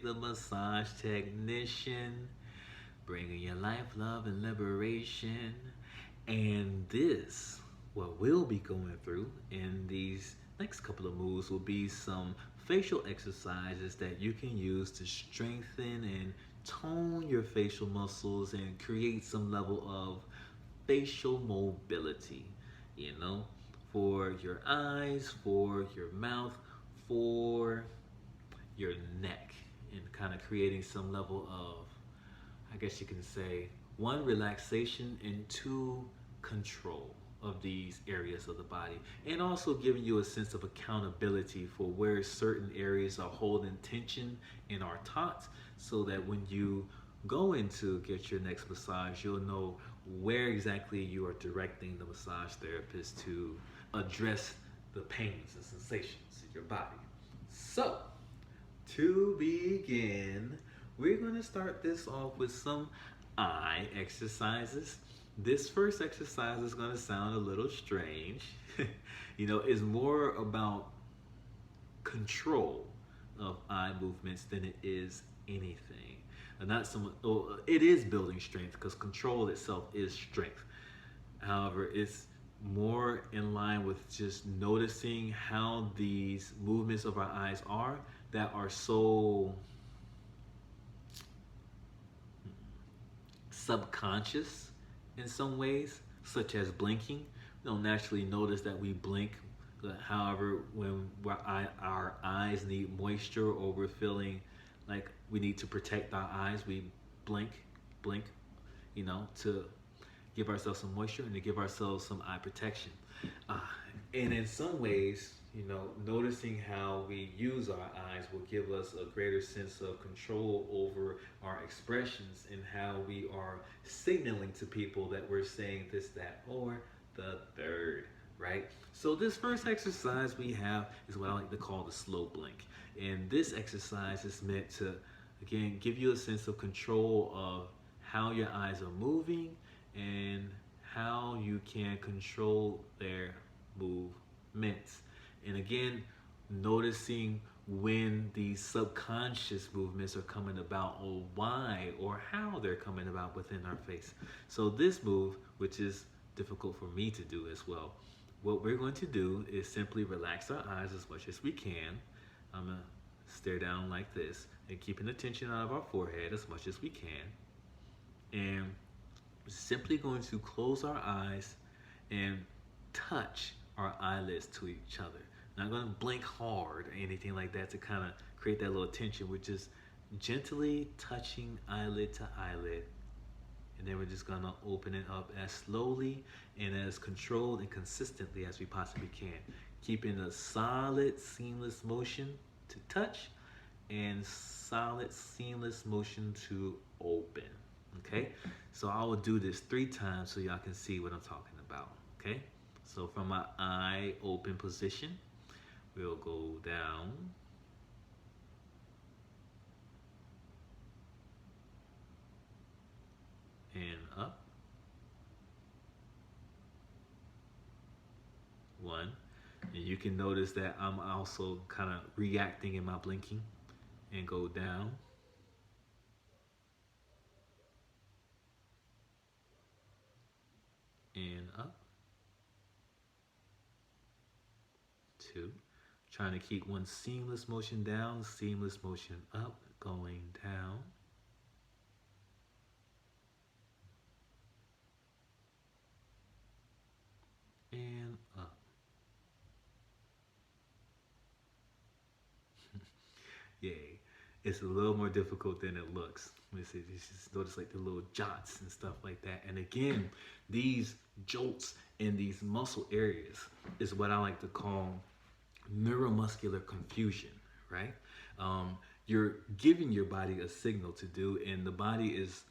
the massage technician, bringing you life, love, and liberation. And this, what we'll be going through in these next couple of moves, will be some facial exercises that you can use to strengthen and tone your facial muscles and create some level of facial mobility, you know, for your eyes, for your mouth, for your neck, and kind of creating some level of, I guess you can say, one, relaxation, and two, control of these areas of the body, and also giving you a sense of accountability for where certain areas are holding tension and are taut, so that when you go in to get your next massage, you'll know where exactly you are directing the massage therapist to address the pains and sensations in your body. So, to begin, we're going to start this off with some eye exercises. This first exercise is going to sound a little strange. It's more about control of eye movements than it is anything. And not some, it is building strength because control itself is strength. However, it's more in line with just noticing how these movements of our eyes are that are so subconscious in some ways, such as blinking. We don't naturally notice that we blink. However, when our eyes need moisture or we're feeling like we need to protect our eyes, we blink, blink, to give ourselves some moisture and to give ourselves some eye protection. And in some ways, noticing how we use our eyes will give us a greater sense of control over our expressions and how we are signaling to people that we're saying this, that, or the third, right? So this first exercise we have is what I like to call the slow blink. And this exercise is meant to, again, give you a sense of control of how your eyes are moving and how you can control their movements. And again, noticing when these subconscious movements are coming about, or why or how they're coming about within our face. So this move, which is difficult for me to do as well, what we're going to do is simply relax our eyes as much as we can. I'm going to stare down like this and keeping the tension out of our forehead as much as we can. And we're simply going to close our eyes and touch our eyelids to each other. Not going to blink hard or anything like that to kind of create that little tension. We're just gently touching eyelid to eyelid. And then we're just going to open it up as slowly and as controlled and consistently as we possibly can. Keeping a solid, seamless motion to touch and solid, seamless motion to open. Okay? So I will do this 3 times so y'all can see what I'm talking about. Okay? So from my eye open position, we'll go down, and up. 1. And you can notice that I'm also kind of reacting in my blinking, and go down. And up. 2. Trying to keep one seamless motion down, seamless motion up, going down. And up. Yay. It's a little more difficult than it looks. You just notice like the little jots and stuff like that. And again, these jolts in these muscle areas is what I like to call neuromuscular confusion, right? You're giving your body a signal to do, and the body is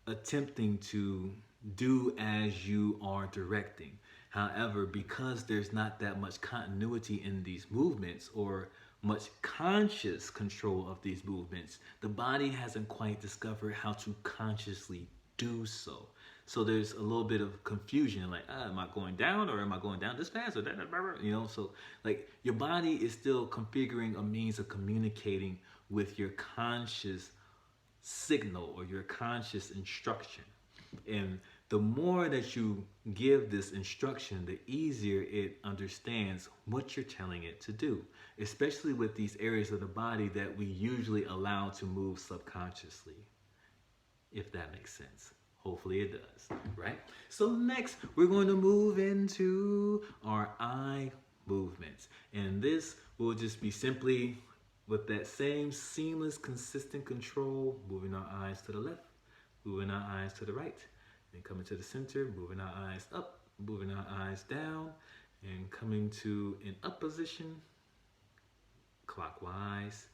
attempting to do as you are directing. However, because there's not that much continuity in these movements or much conscious control of these movements, the body hasn't quite discovered how to consciously do so. So there's a little bit of confusion, like, am I going down or am I going down this fast or that, so like your body is still configuring a means of communicating with your conscious signal or your conscious instruction. And the more that you give this instruction, the easier it understands what you're telling it to do, especially with these areas of the body that we usually allow to move subconsciously, if that makes sense. Hopefully it does, right? So next, we're going to move into our eye movements. And this will just be simply with that same seamless, consistent control, moving our eyes to the left, moving our eyes to the right, and coming to the center, moving our eyes up, moving our eyes down, and coming to an up position, clockwise,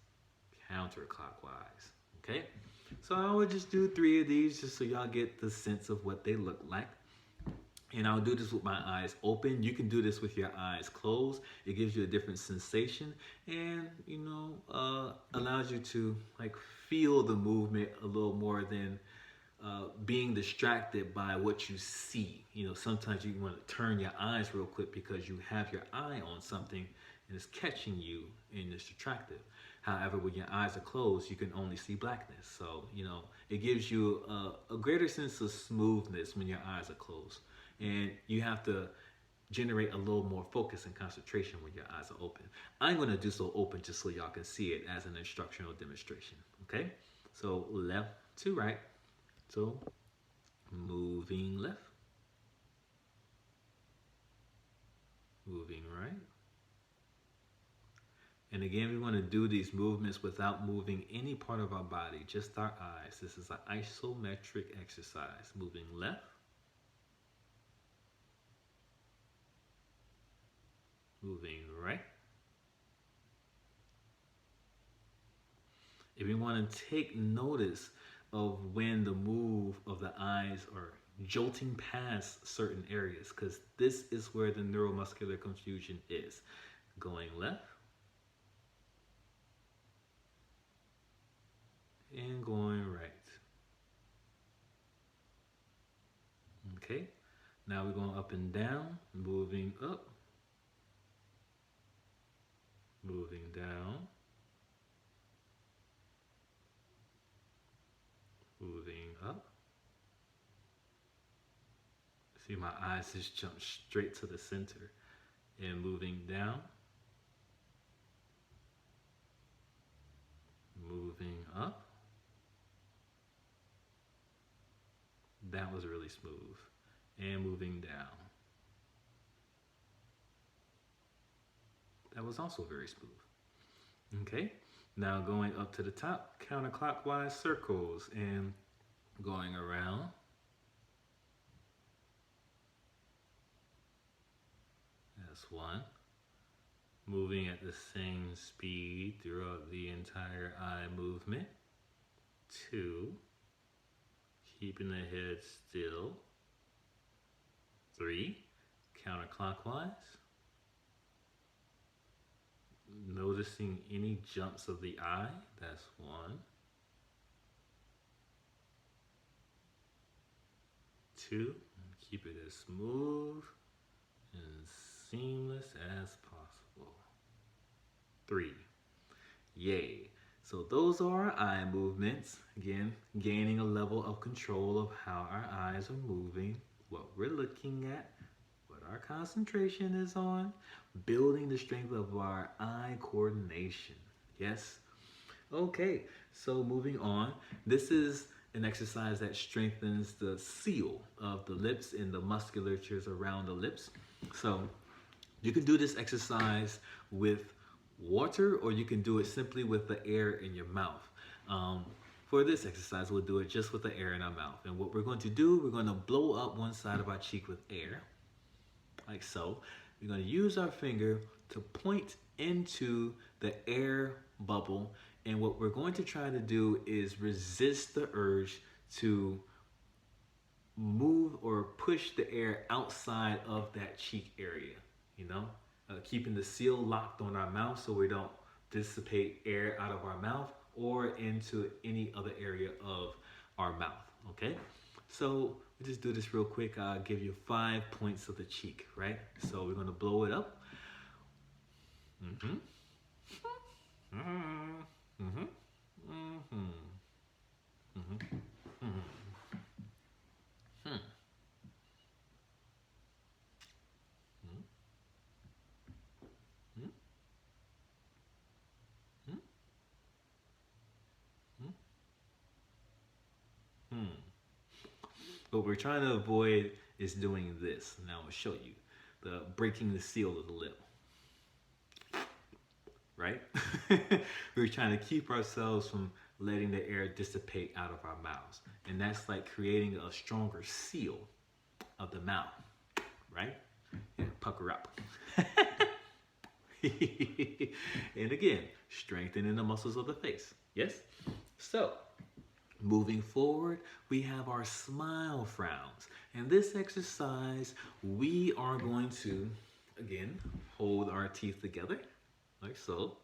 counterclockwise, okay? So I would just do 3 of these just so y'all get the sense of what they look like. And I'll do this with my eyes open. You can do this with your eyes closed. It gives you a different sensation and, allows you to like feel the movement a little more than being distracted by what you see. Sometimes you want to turn your eyes real quick because you have your eye on something and it's catching you and it's attractive. However, when your eyes are closed, you can only see blackness. So, it gives you a greater sense of smoothness when your eyes are closed. And you have to generate a little more focus and concentration when your eyes are open. I'm going to do so open just so y'all can see it as an instructional demonstration. Okay? So left to right. So moving left. Moving right. And again, we want to do these movements without moving any part of our body, just our eyes. This is an isometric exercise. Moving left. Moving right. If you want to take notice of when the move of the eyes are jolting past certain areas, because this is where the neuromuscular confusion is. Going left and going right. Okay, now we're going up and down, moving up, moving down, moving up. See, my eyes just jump straight to the center. And moving down, moving up. That was really smooth. And moving down. That was also very smooth. Okay, now going up to the top, counterclockwise circles and going around. That's one. Moving at the same speed throughout the entire eye movement. 2. Keeping the head still. 3. Counterclockwise. Noticing any jumps of the eye. That's 1. 2. Keep it as smooth and seamless as possible. 3. Yay. So those are our eye movements. Again, gaining a level of control of how our eyes are moving, what we're looking at, what our concentration is on, building the strength of our eye coordination. Yes? Okay, so moving on. This is an exercise that strengthens the seal of the lips and the musculatures around the lips. So you can do this exercise with water, or you can do it simply with the air in your mouth. For this exercise, we'll do it just with the air in our mouth. And what we're going to do, we're going to blow up one side of our cheek with air, like so. We're going to use our finger to point into the air bubble. And what we're going to try to do is resist the urge to move or push the air outside of that cheek area, keeping the seal locked on our mouth so we don't dissipate air out of our mouth or into any other area of our mouth, okay? So we just do this real quick. I'll give you 5 points of the cheek, right? So we're gonna blow it up. Mm-hmm. Mm-hmm. Mm-hmm. Hmm. Hmm. Hmm. Hmm. Hmm. Hmm. What we're trying to avoid is doing this. Now I'll show you the breaking the seal of the lip, right? We're trying to keep ourselves from letting the air dissipate out of our mouths. And that's like creating a stronger seal of the mouth, right? Yeah, pucker up. And again, strengthening the muscles of the face. Yes? So, moving forward, we have our smile frowns. And this exercise, we are going to, again, hold our teeth together, like so.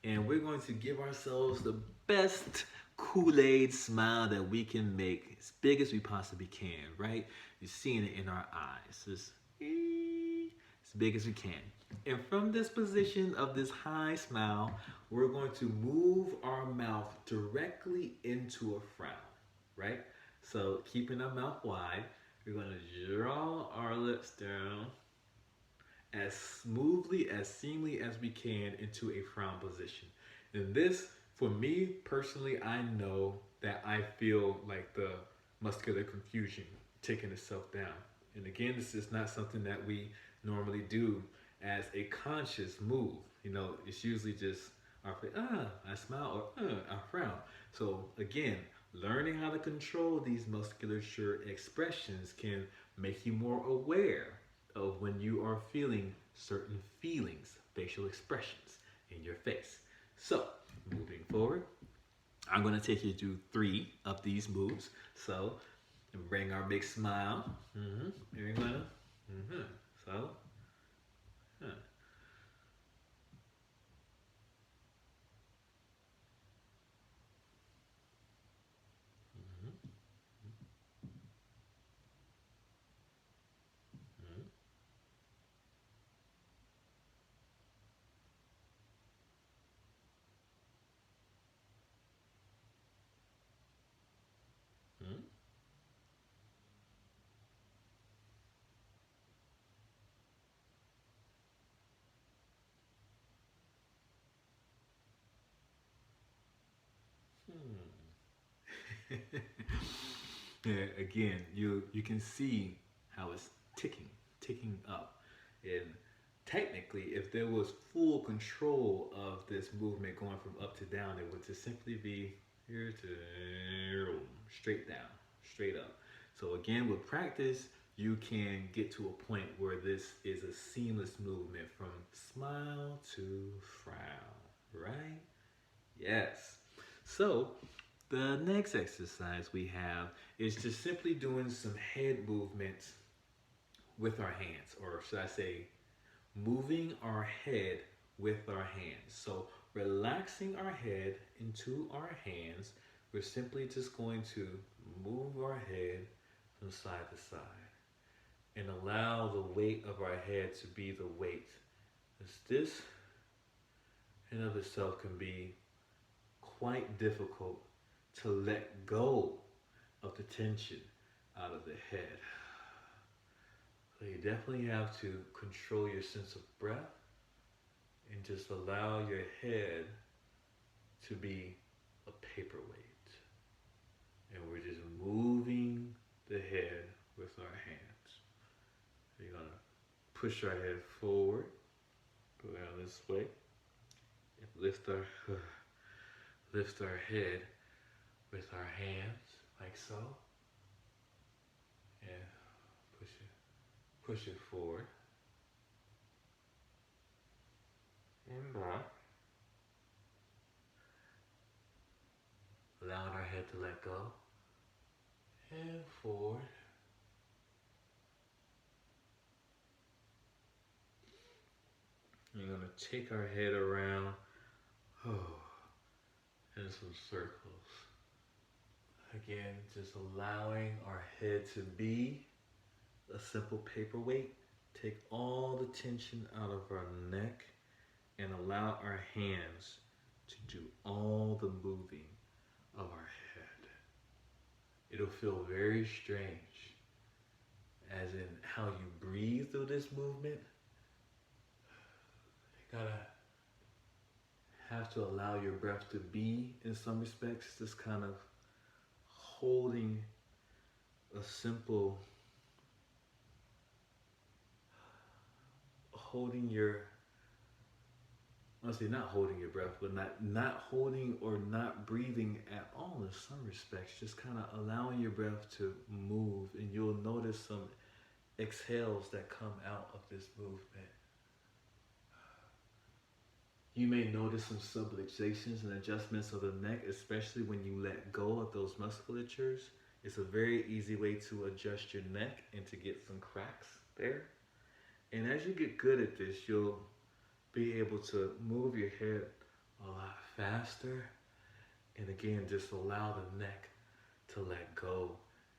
And we're going to give ourselves the best Kool-Aid smile that we can make as big as we possibly can, right? You're seeing it in our eyes. Just as big as we can. And from this position of this high smile, we're going to move our mouth directly into a frown, right? So keeping our mouth wide, we're going to draw our lips down as smoothly, as seamlessly as we can into a frown position. And this, for me personally, I know that I feel like the muscular confusion taking itself down. And again, this is not something that we normally do as a conscious move. You know, it's usually just our I smile or I frown. So again, learning how to control these musculature expressions can make you more aware of when you are feeling certain feelings, facial expressions in your face. So, moving forward, I'm going to take you through 3 of these moves. So, bring our big smile. Mm-hmm. You're going to. Mm-hmm. So, huh. Mm-hmm. Mm-hmm. Mm-hmm. Hmm. Yeah, again, you can see how it's ticking up. And technically, if there was full control of this movement going from up to down, it would just simply be here to straight down, straight up. So again, with practice, you can get to a point where this is a seamless movement from smile to frown, right? Yes. So the next exercise we have is just simply doing some head movements with our hands, or should I say, moving our head with our hands. So relaxing our head into our hands, we're simply just going to move our head from side to side and allow the weight of our head to be the weight. As this in of itself can be quite difficult to let go of the tension out of the head. So you definitely have to control your sense of breath and just allow your head to be a paperweight. And we're just moving the head with our hands. So you're gonna push our head forward, go down this way, and lift our head with our hands like so, and push it forward and back, allowing our head to let go and forward. You're gonna take our head around in some circles. Again, just allowing our head to be a simple paperweight. Take all the tension out of our neck and allow our hands to do all the moving of our head. It'll feel very strange, as in how you breathe through this movement. You gotta have to allow your breath to be, in some respects, just kind of holding a simple, holding your, honestly, not holding your breath, but not holding or not breathing at all in some respects. Just kind of allowing your breath to move, and you'll notice some exhales that come out of this movement. You may notice some subluxations and adjustments of the neck, especially when you let go of those musculatures. It's a very easy way to adjust your neck and to get some cracks there. And as you get good at this, you'll be able to move your head a lot faster. And again, just allow the neck to let go.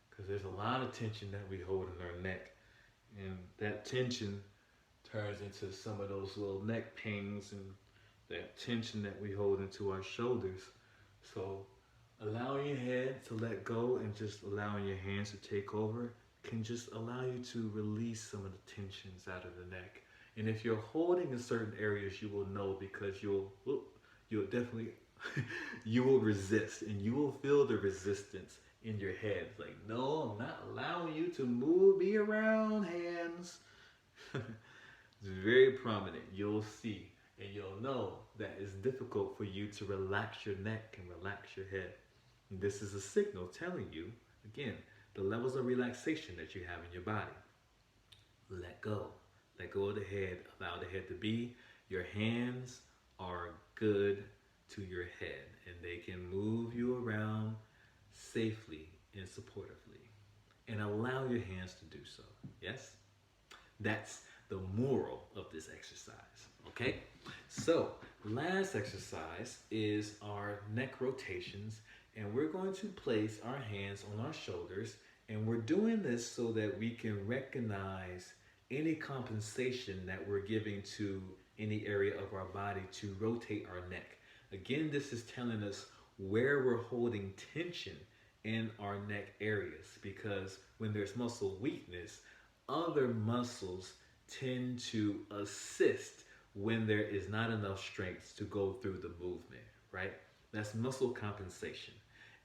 Because there's a lot of tension that we hold in our neck. And that tension turns into some of those little neck pains and that tension that we hold into our shoulders. So allowing your head to let go and just allowing your hands to take over can just allow you to release some of the tensions out of the neck. And if you're holding in certain areas, you will know, because you'll definitely, you will resist, and you will feel the resistance in your head. It's like, no, I'm not allowing you to move me around, hands. It's very prominent. You'll see, and you'll know that it's difficult for you to relax your neck and relax your head. And this is a signal telling you, again, the levels of relaxation that you have in your body. Let go. Let go of the head. Allow the head to be. Your hands are good to your head, and they can move you around safely and supportively. And allow your hands to do so. Yes? That's the moral of this exercise. Okay? So, last exercise is our neck rotations, and we're going to place our hands on our shoulders, and we're doing this so that we can recognize any compensation that we're giving to any area of our body to rotate our neck. Again, this is telling us where we're holding tension in our neck areas, because when there's muscle weakness, other muscles tend to assist when there is not enough strength to go through the movement, right? That's muscle compensation.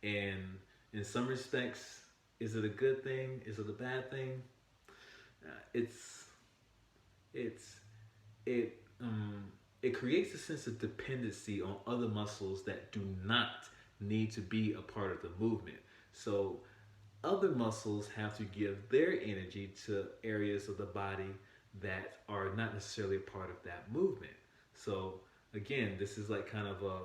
And in some respects, is it a good thing? Is it a bad thing? It creates a sense of dependency on other muscles that do not need to be a part of the movement. So other muscles have to give their energy to areas of the body that are not necessarily a part of that movement. So again, this is like kind of a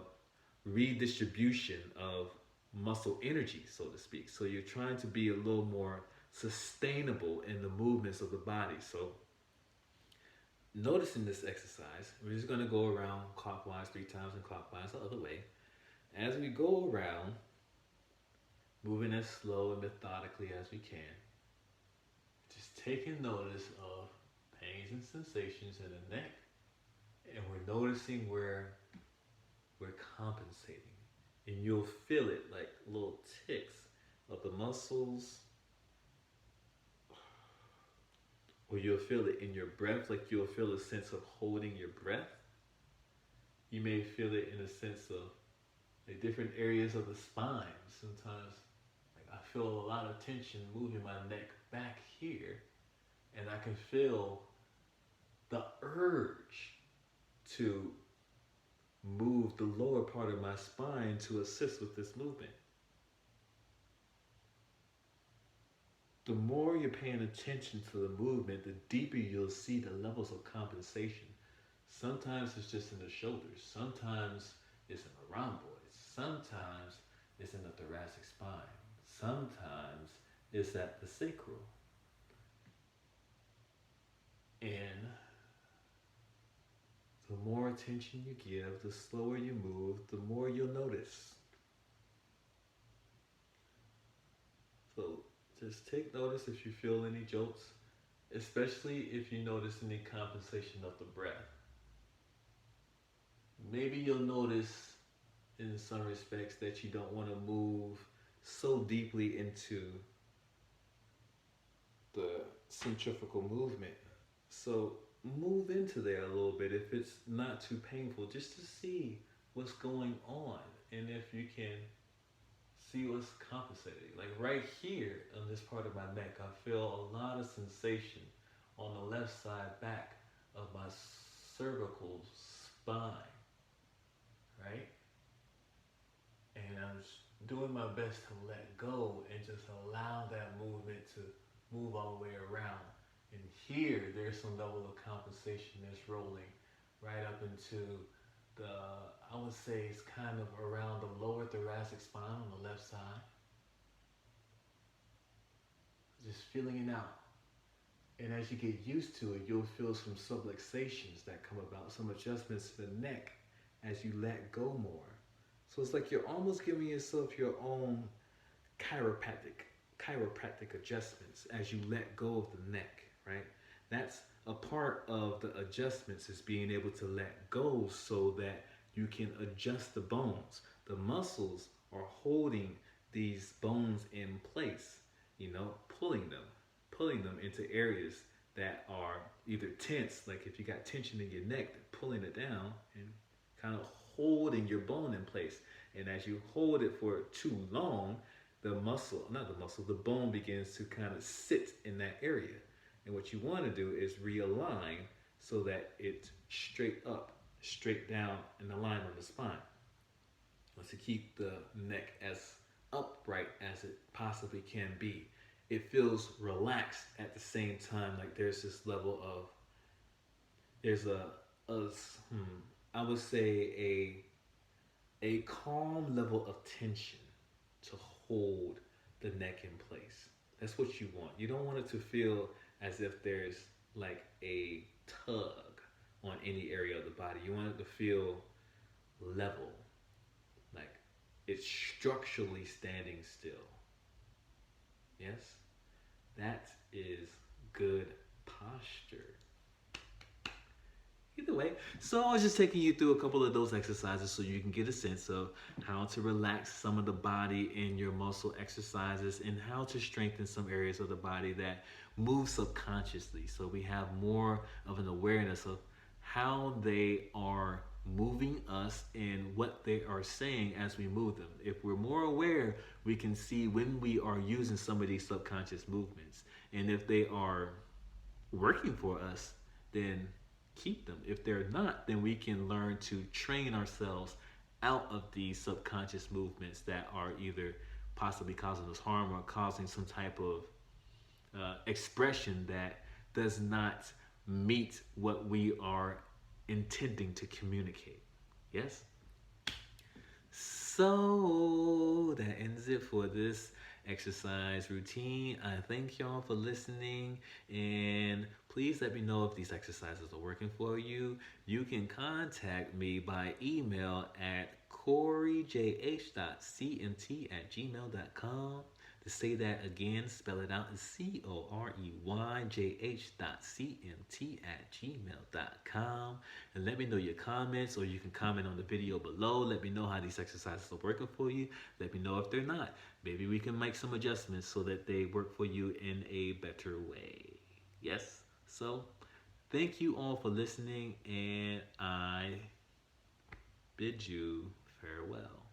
redistribution of muscle energy, so to speak. So you're trying to be a little more sustainable in the movements of the body. So noticing this exercise, we're just going to go around clockwise 3 times and clockwise the other way. As we go around, moving as slow and methodically as we can, just taking notice of pains and sensations in the neck, and we're noticing where we're compensating. And you'll feel it like little ticks of the muscles, or you'll feel it in your breath, like you'll feel a sense of holding your breath. You may feel it in a sense of like different areas of the spine. Sometimes like I feel a lot of tension moving my neck back here, and I can feel the urge to move the lower part of my spine to assist with this movement. The more you're paying attention to the movement, the deeper you'll see the levels of compensation. Sometimes it's just in the shoulders. Sometimes it's in the rhomboids. Sometimes it's in the thoracic spine. Sometimes it's at the sacral. And the more attention you give, the slower you move, the more you'll notice. So just take notice if you feel any jolts, especially if you notice any compensation of the breath. Maybe you'll notice in some respects that you don't want to move so deeply into the centrifugal movement. So move into there a little bit if it's not too painful, just to see what's going on and if you can see what's compensating. Like right here on this part of my neck, I feel a lot of sensation on the left side back of my cervical spine, right? And I'm just doing my best to let go and just allow that movement to move all the way around. And here, there's some level of compensation that's rolling right up into the, I would say it's kind of around the lower thoracic spine on the left side. Just feeling it out. And as you get used to it, you'll feel some subluxations that come about, some adjustments to the neck as you let go more. So it's like you're almost giving yourself your own chiropractic adjustments as you let go of the neck, right? That's a part of the adjustments, is being able to let go so that you can adjust the bones. The muscles are holding these bones in place, pulling them into areas that are either tense, like if you got tension in your neck, they're pulling it down and kind of holding your bone in place. And as you hold it for too long, the bone begins to kind of sit in that area. And what you want to do is realign so that it's straight up, straight down, and aligned on the spine. To keep the neck as upright as it possibly can be. It feels relaxed at the same time. Like there's this level of, there's I would say a calm level of tension to hold the neck in place. That's what you want. You don't want it to feel as if there's like a tug on any area of the body. You want it to feel level, like it's structurally standing still. Yes? That is good posture. Either way, so I was just taking you through a couple of those exercises so you can get a sense of how to relax some of the body in your muscle exercises and how to strengthen some areas of the body that move subconsciously. So we have more of an awareness of how they are moving us and what they are saying as we move them. If we're more aware, we can see when we are using some of these subconscious movements. And if they are working for us, then keep them. If they're not, then we can learn to train ourselves out of these subconscious movements that are either possibly causing us harm or causing some type of expression that does not meet what we are intending to communicate. Yes? So that ends it for this exercise routine. I thank y'all for listening, and please let me know if these exercises are working for you. You can contact me by email at coryjh.cmt@gmail.com. To say that again, spell it out, is COREYJH.CMT@gmail.com. And let me know your comments, or you can comment on the video below. Let me know how these exercises are working for you. Let me know if they're not. Maybe we can make some adjustments so that they work for you in a better way. Yes? So, thank you all for listening, and I bid you farewell.